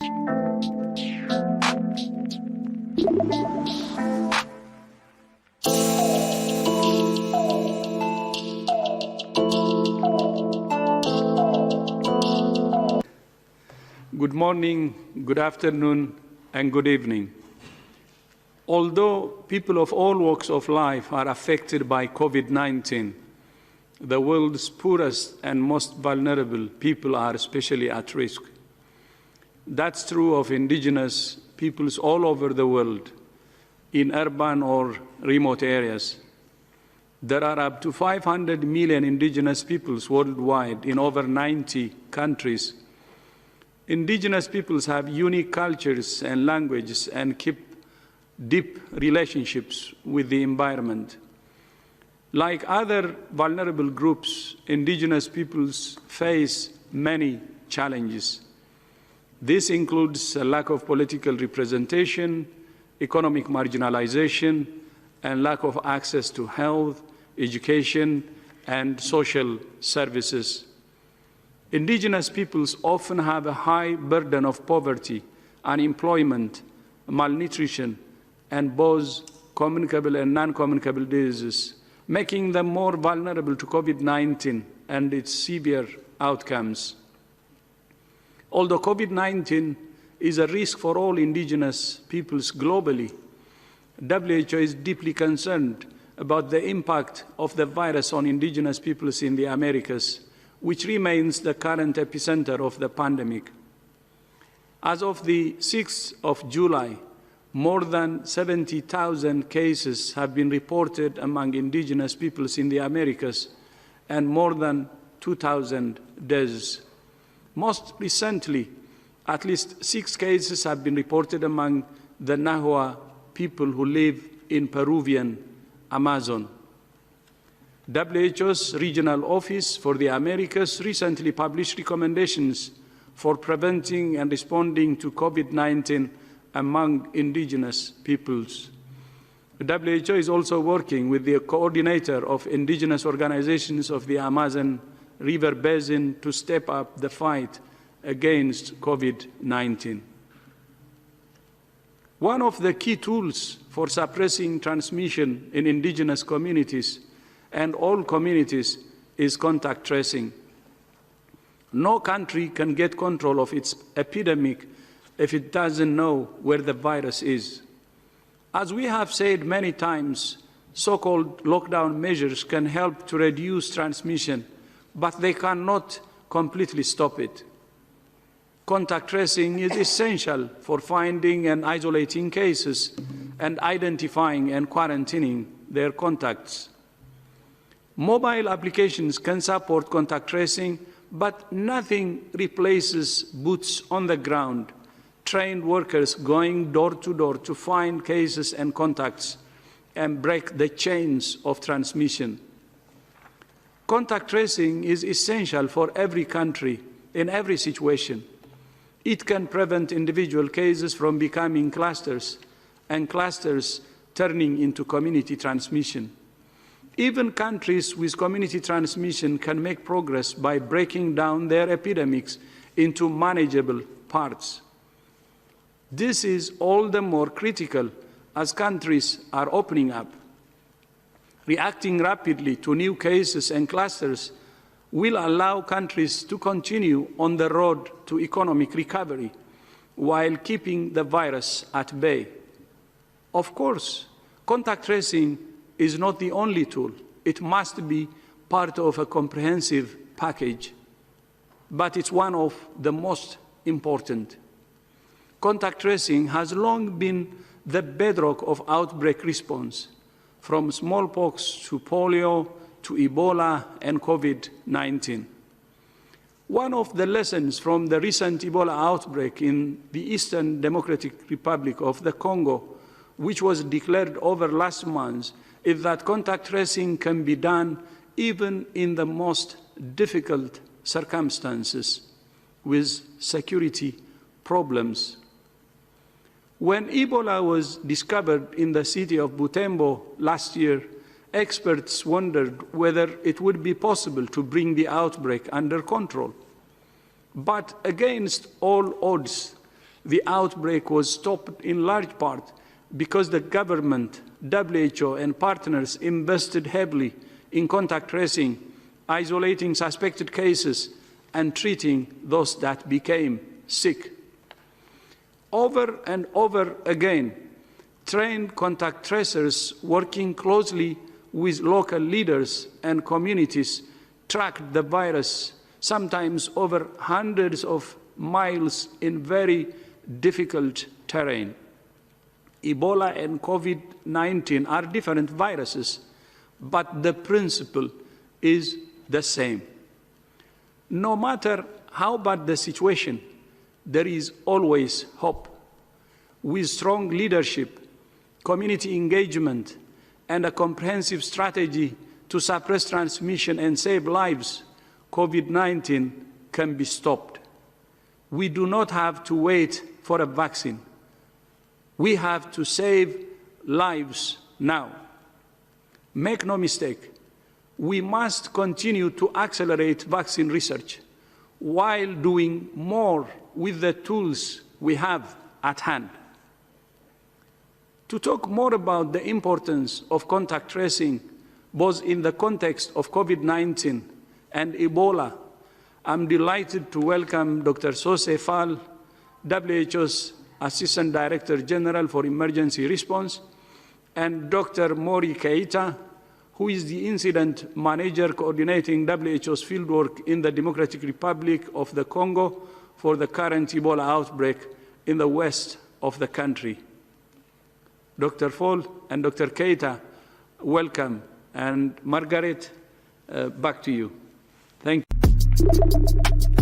Good morning, good afternoon, and good evening. Although people of all walks of life are affected by COVID-19, the world's poorest and most vulnerable people are especially at risk. That's true of indigenous peoples all over the world, in urban or remote areas. There are up to 500 million indigenous peoples worldwide in over 90 countries. Indigenous peoples have unique cultures and languages and keep deep relationships with the environment. Like other vulnerable groups, indigenous peoples face many challenges. This includes a lack of political representation, economic marginalization, and lack of access to health, education, and social services. Indigenous peoples often have a high burden of poverty, unemployment, malnutrition, and both communicable and non-communicable diseases, making them more vulnerable to COVID-19 and its severe outcomes. Although COVID-19 is a risk for all indigenous peoples globally, WHO is deeply concerned about the impact of the virus on indigenous peoples in the Americas, which remains the current epicenter of the pandemic. As of the 6th of July, more than 70,000 cases have been reported among indigenous peoples in the Americas and more than 2,000 deaths. Most recently, at least 6 cases have been reported among the Nahua people who live in Peruvian Amazon. WHO's Regional Office for the Americas recently published recommendations for preventing and responding to COVID-19 among indigenous peoples. WHO is also working with the coordinator of indigenous organizations of the Amazon River Basin to step up the fight against COVID-19. One of the key tools for suppressing transmission in indigenous communities and all communities is contact tracing. No country can get control of its epidemic if it doesn't know where the virus is. As we have said many times, so-called lockdown measures can help to reduce transmission, but they cannot completely stop it. Contact tracing is essential for finding and isolating cases and identifying and quarantining their contacts. Mobile applications can support contact tracing, but nothing replaces boots on the ground, trained workers going door to door to find cases and contacts and break the chains of transmission. Contact tracing is essential for every country in every situation. It can prevent individual cases from becoming clusters and clusters turning into community transmission. Even countries with community transmission can make progress by breaking down their epidemics into manageable parts. This is all the more critical as countries are opening up. Reacting rapidly to new cases and clusters will allow countries to continue on the road to economic recovery while keeping the virus at bay. Of course, contact tracing is not the only tool. It must be part of a comprehensive package, but it's one of the most important. Contact tracing has long been the bedrock of outbreak response, from smallpox to polio to Ebola and COVID-19. One of the lessons from the recent Ebola outbreak in the Eastern Democratic Republic of the Congo, which was declared over last month, is that contact tracing can be done even in the most difficult circumstances with security problems. When Ebola was discovered in the city of Butembo last year, experts wondered whether it would be possible to bring the outbreak under control. But against all odds, the outbreak was stopped in large part because the government, WHO, and partners invested heavily in contact tracing, isolating suspected cases, and treating those that became sick. Over and over again, trained contact tracers working closely with local leaders and communities tracked the virus, sometimes over hundreds of miles in very difficult terrain. Ebola and COVID-19 are different viruses, but the principle is the same. No matter how bad the situation, there is always hope. With strong leadership, community engagement, and a comprehensive strategy to suppress transmission and save lives, COVID-19 can be stopped. We do not have to wait for a vaccine. We have to save lives now. Make no mistake, we must continue to accelerate vaccine research while doing more with the tools we have at hand. To talk more about the importance of contact tracing, both in the context of COVID-19 and Ebola, I'm delighted to welcome Dr. Sose Fall, WHO's Assistant Director General for Emergency Response, and Dr. Mori Keita, who is the Incident Manager coordinating WHO's fieldwork in the Democratic Republic of the Congo for the current Ebola outbreak in the west of the country. Dr. Fall and Dr. Keita, welcome. And Margaret, back to you. Thank you.